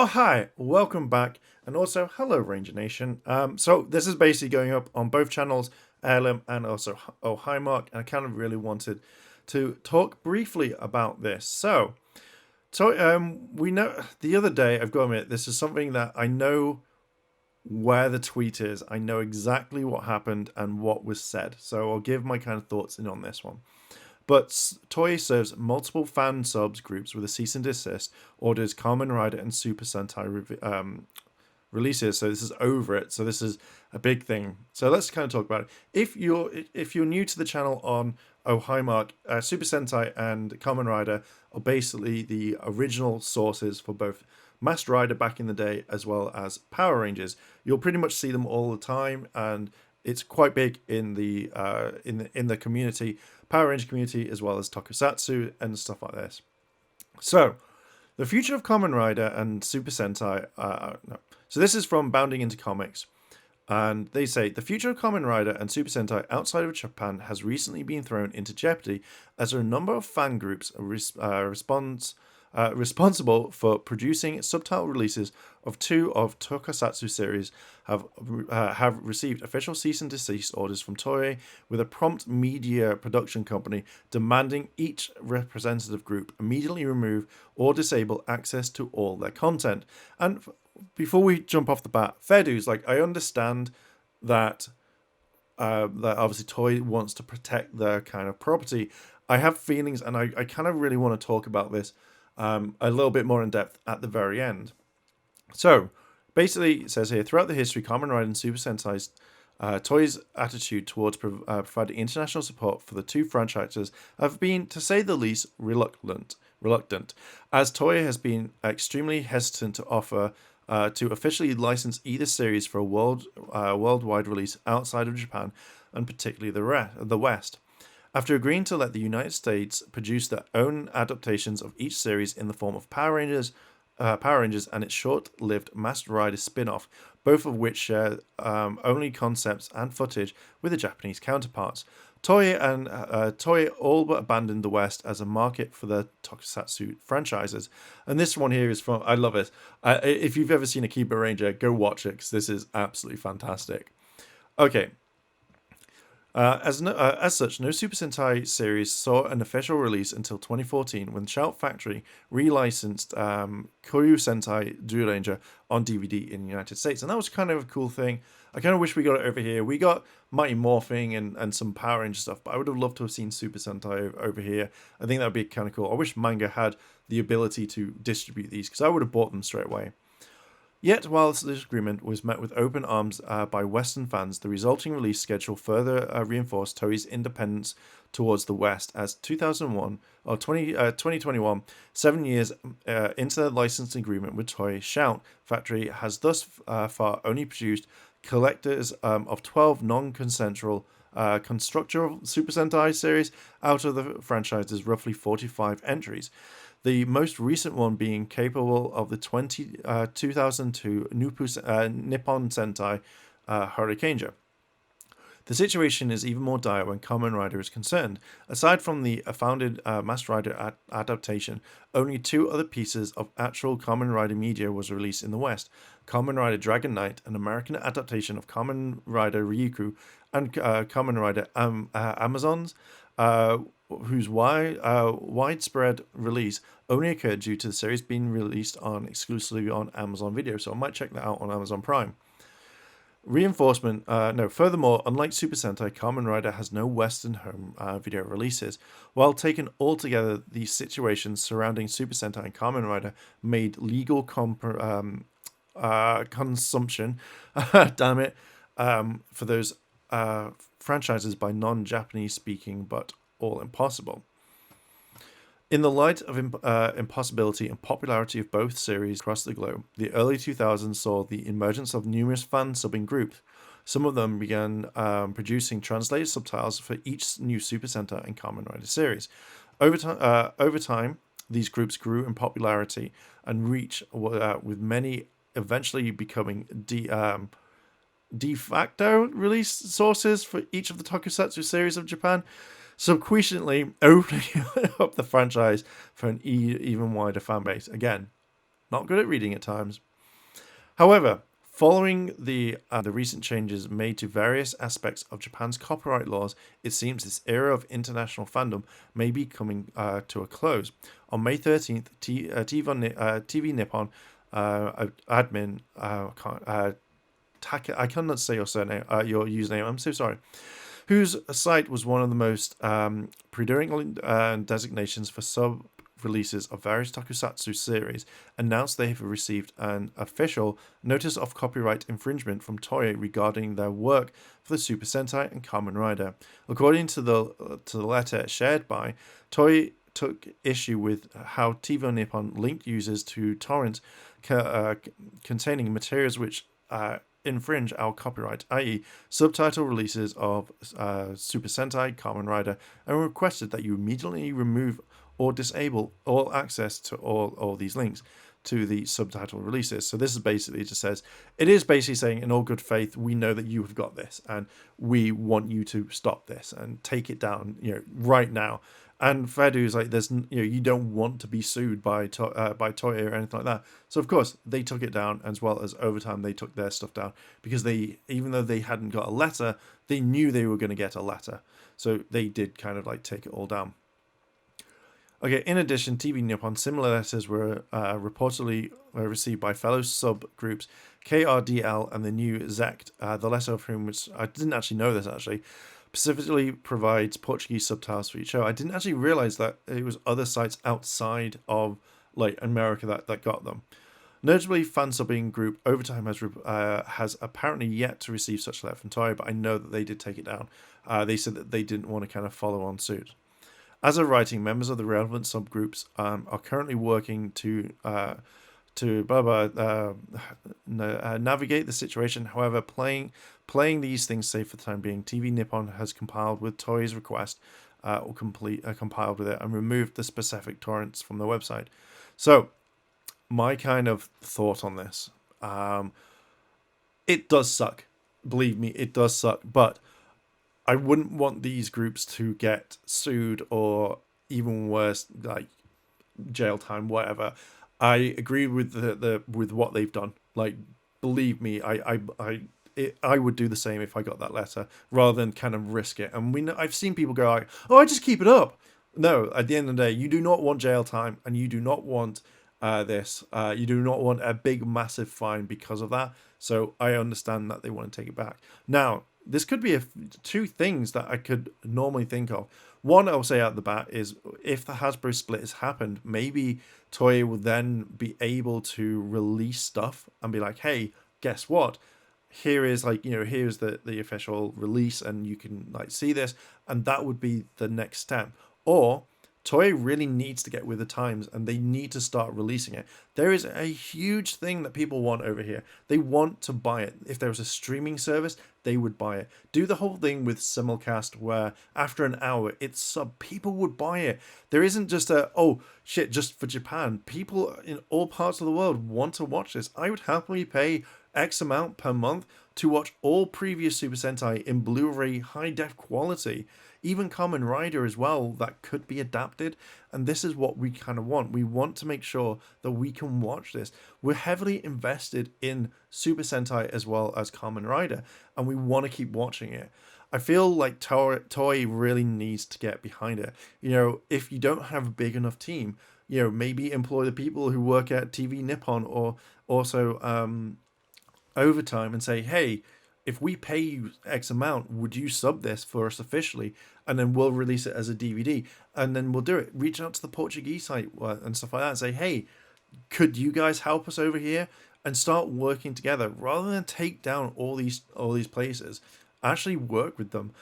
Oh, hi, welcome back, and also hello, Ranger Nation. So this is basically going up on both channels, Heirloom and also Oh Hi Mark, and I kind of really wanted to talk briefly about this. We know the other day, I've got to admit, this is something that I know where the tweet is. I know exactly what happened and what was said. So I'll give my kind of thoughts in on this one. But Toei serves multiple fan subs groups with a cease and desist, orders Kamen Rider and Super Sentai releases. So this is over it. So this is a big thing. So let's kind of talk about it. If you're new to the channel on Oh Hi Mark, Super Sentai and Kamen Rider are basically the original sources for both Master Rider back in the day as well as Power Rangers. You'll pretty much see them all the time, and it's quite big in the community, Power Ranger community, as well as Tokusatsu and stuff like this. So the future of Kamen Rider and Super Sentai. No. So this is from Bounding into Comics. And they say the future of Kamen Rider and Super Sentai outside of Japan has recently been thrown into jeopardy as a number of fan groups responsible for producing subtitle releases of two of Tokusatsu series have received official cease and desist orders from Toei, with a prompt media production company demanding each representative group immediately remove or disable access to all their content. And before we jump off the bat, fair dues, like I understand that that obviously Toei wants to protect their kind of property. I have feelings, and I kind of really want to talk about this a little bit more in depth at the very end. So, basically, it says here throughout the history, Kamen Rider and Super Sentai's Toei's attitude towards providing international support for the two franchises have been, to say the least, reluctant, as Toei has been extremely hesitant to offer to officially license either series for a worldwide release outside of Japan, and particularly the West. After agreeing to let the United States produce their own adaptations of each series in the form of Power Rangers and its short-lived Master Rider spin-off, both of which share only concepts and footage with the Japanese counterparts. Toei all but abandoned the West as a market for the Tokusatsu franchises. And this one here is from, I love it. If you've ever seen Akiba Ranger, go watch it, because this is absolutely fantastic. Okay, as such, no Super Sentai series saw an official release until 2014 when Shout Factory relicensed Koryu Sentai Ranger on DVD in the United States. And that was kind of a cool thing. I kind of wish we got it over here. We got Mighty Morphing and some Power Ranger stuff, but I would have loved to have seen Super Sentai over here. I think that would be kind of cool. I wish manga had the ability to distribute these, because I would have bought them straight away. Yet, while this agreement was met with open arms by Western fans, the resulting release schedule further reinforced Toei's independence towards the West, as 2021, 7 years into the licensing agreement with Toei, Shout Factory has thus far only produced collectors of 12 non-consensual constructional Super Sentai series out of the franchise's roughly 45 entries. The most recent one being capable of the 2002 Nippon Sentai Hurricane. The situation is even more dire when Kamen Rider is concerned. Aside from the founded Master Rider adaptation, only two other pieces of actual Kamen Rider media was released in the West: Kamen Rider Dragon Knight, an American adaptation of Kamen Rider Ryuku, and Kamen Rider Amazons, whose widespread release only occurred due to the series being released exclusively on Amazon Video. So I might check that out on Amazon Prime. Furthermore, unlike Super Sentai, Kamen Rider has no Western home video releases. While taken all together, the situations surrounding Super Sentai and Kamen Rider made legal consumption, damn it, for those franchises by non-Japanese speaking, but all impossible. In the light of impossibility and popularity of both series across the globe, the early 2000s saw the emergence of numerous fan-subbing groups. Some of them began producing translated subtitles for each new Super Sentai and Kamen Rider series. Over time, these groups grew in popularity and reach, with many eventually becoming de facto release sources for each of the Tokusatsu series of Japan, subsequently opening up the franchise for an even wider fan base. Again, not good at reading at times. However, following the recent changes made to various aspects of Japan's copyright laws, it seems this era of international fandom may be coming to a close. On May 13th, TV Nippon admin I cannot say your surname, your username. I'm so sorry. Whose site was one of the most predominant designations for sub releases of various tokusatsu series, announced they have received an official notice of copyright infringement from Toei regarding their work for the Super Sentai and Kamen Rider. According to the letter shared by Toei, took issue with how TV Nippon linked users to torrents containing materials which infringe our copyright, i.e., subtitle releases of Super Sentai, Kamen Rider, and requested that you immediately remove or disable all access to all these links to the subtitle releases. So this is basically just says, it is basically saying in all good faith, we know that you have got this and we want you to stop this and take it down, right now. And Fedu is like, there's, you don't want to be sued by Toei or anything like that. So of course they took it down, as well as Overtime they took their stuff down, because even though they hadn't got a letter, they knew they were going to get a letter. So they did kind of like take it all down. Okay, in addition, TV Nippon, similar letters were reportedly received by fellow subgroups KRDL and the new ZECT, the letter of whom, which I didn't actually know this actually, specifically provides Portuguese subtitles for each show. I didn't actually realize that it was other sites outside of like America that got them. Notably, fan-subbing group Overtime has apparently yet to receive such a letter from Toei, but I know that they did take it down. They said that they didn't want to kind of follow on suit. As of writing, members of the relevant subgroups are currently working to navigate the situation. However, playing these things safe for the time being, TV Nippon has compiled with Toei's request, compiled with it and removed the specific torrents from the website. So, my kind of thought on this, it does suck. Believe me, it does suck, but I wouldn't want these groups to get sued or even worse, like jail time, whatever. I agree with with what they've done. Like, believe me, I would do the same if I got that letter, rather than kind of risk it. And I've seen people go like, "Oh, I just keep it up." No, at the end of the day, you do not want jail time, and you do not want this. You do not want a big, massive fine because of that. So I understand that they want to take it back. Now, this could be two things that I could normally think of. One, I'll say out the bat, is if the Hasbro split has happened, maybe Toei will then be able to release stuff and be like, hey, guess what? Here is here's the official release and you can like see this, and that would be the next step. Or Toei really needs to get with the times and they need to start releasing it. There is a huge thing that people want over here. They want to buy it. If there was a streaming service, they would buy it. Do the whole thing with simulcast where after an hour it's sub. People would buy it. There isn't just just for Japan. People in all parts of the world want to watch this. I would happily pay X amount per month to watch all previous Super Sentai in Blu-ray high def quality. Even Kamen Rider as well, that could be adapted. And this is what we kind of want. We want to make sure that we can watch this. We're heavily invested in Super Sentai as well as Kamen Rider, and we want to keep watching it. I feel like Toei really needs to get behind it. If you don't have a big enough team, maybe employ the people who work at TV Nippon or also Overtime and say, hey, if we pay you X amount, would you sub this for us officially? And then we'll release it as a DVD. And then we'll do it. Reach out to the Portuguese site and stuff like that and say, hey, could you guys help us over here? And start working together rather than take down all these places. Actually work with them.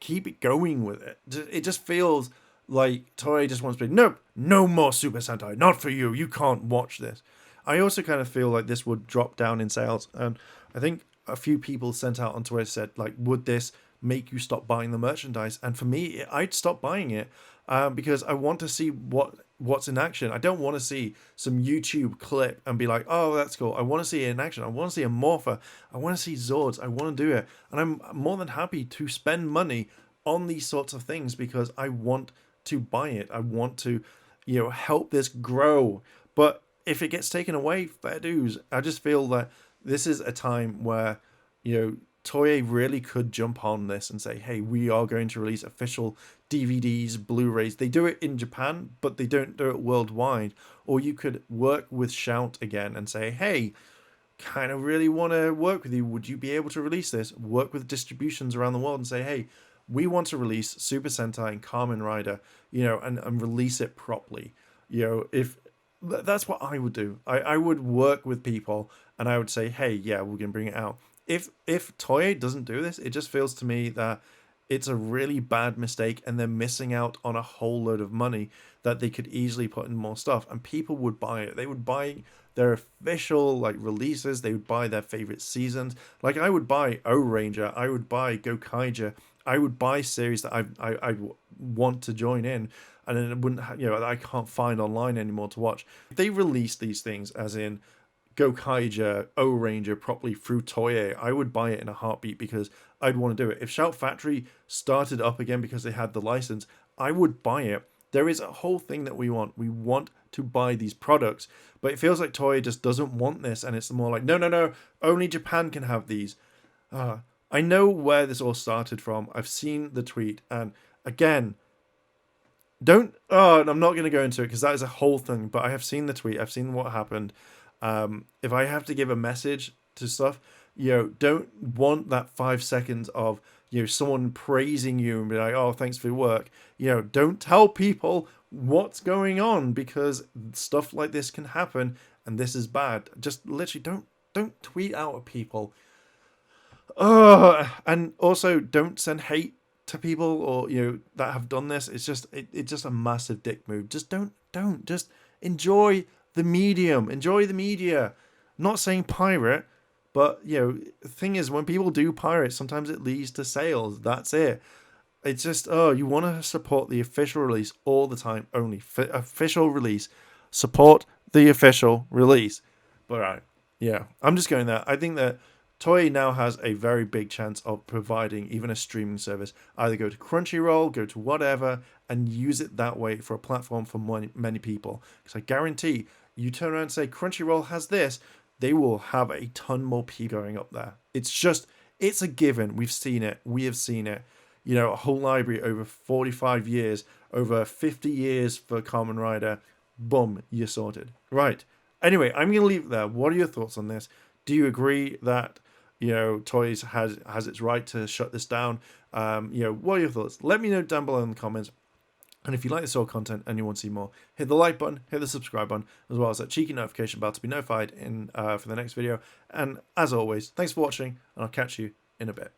Keep it going with it. It just feels like Toei just wants to be, nope, no more Super Sentai. Not for you. You can't watch this. I also kind of feel like this would drop down in sales. And I think a few people sent out on Twitter said, like, would this make you stop buying the merchandise? And for me, I'd stop buying it because I want to see what's in action. I don't want to see some YouTube clip and be like, oh, that's cool. I want to see it in action. I want to see a Morpher. I want to see Zords. I want to do it. And I'm more than happy to spend money on these sorts of things because I want to buy it. I want to, help this grow. But if it gets taken away, fair dues. I just feel that this is a time where, Toei really could jump on this and say, hey, we are going to release official DVDs, Blu-rays. They do it in Japan, but they don't do it worldwide. Or you could work with Shout again and say, hey, kind of really want to work with you. Would you be able to release this? Work with distributions around the world and say, hey, we want to release Super Sentai and Kamen Rider, and release it properly. If that's what I would do. I would work with people and I would say, hey, yeah, we're gonna bring it out. If Toei doesn't do this, it just feels to me that it's a really bad mistake and they're missing out on a whole load of money that they could easily put in more stuff and people would buy it. They would buy their official releases, they would buy their favorite seasons. Like I would buy O Ranger, I would buy Go Kaija, I would buy series that I want to join in, and then it wouldn't I can't find online anymore to watch. If they release these things as in Go Kaija, O Ranger properly through Toei, I would buy it in a heartbeat because I'd want to do it. If Shout Factory started up again because they had the license, I would buy it. There is a whole thing that we want. We want to buy these products, but it feels like Toei just doesn't want this, and it's more like, no, no, no, only Japan can have these. I know where this all started from. I've seen the tweet, and again, don't. Oh, I'm not going to go into it because that is a whole thing. But I have seen the tweet. I've seen what happened. If I have to give a message to stuff, don't want that 5 seconds of someone praising you and be like, oh, thanks for your work. Don't tell people what's going on because stuff like this can happen and this is bad. Just literally don't tweet out at people. And also don't send hate to people or that have done this. It's just a massive dick move. Just don't just enjoy the medium, enjoy the media. I'm not saying pirate, but the thing is, when people do pirate, sometimes it leads to sales. That's it. It's just you want to support the official release all the time. Only official release. Support the official release. But yeah, I'm just going there. I think that Toei now has a very big chance of providing even a streaming service. Either go to Crunchyroll, go to whatever, and use it that way for a platform for many people. Because I guarantee you turn around and say Crunchyroll has this, they will have a ton more people going up there. It's a given. We've seen it. We have seen it. A whole library over 45 years, over 50 years for Kamen Rider. Boom, you're sorted. Right. Anyway, I'm going to leave it there. What are your thoughts on this? Do you agree that Toys has its right to shut this down? What are your thoughts? Let me know down below in the comments. And if you like this sort of content and you want to see more, hit the like button, hit the subscribe button, as well as that cheeky notification bell to be notified for the next video. And as always, thanks for watching, and I'll catch you in a bit.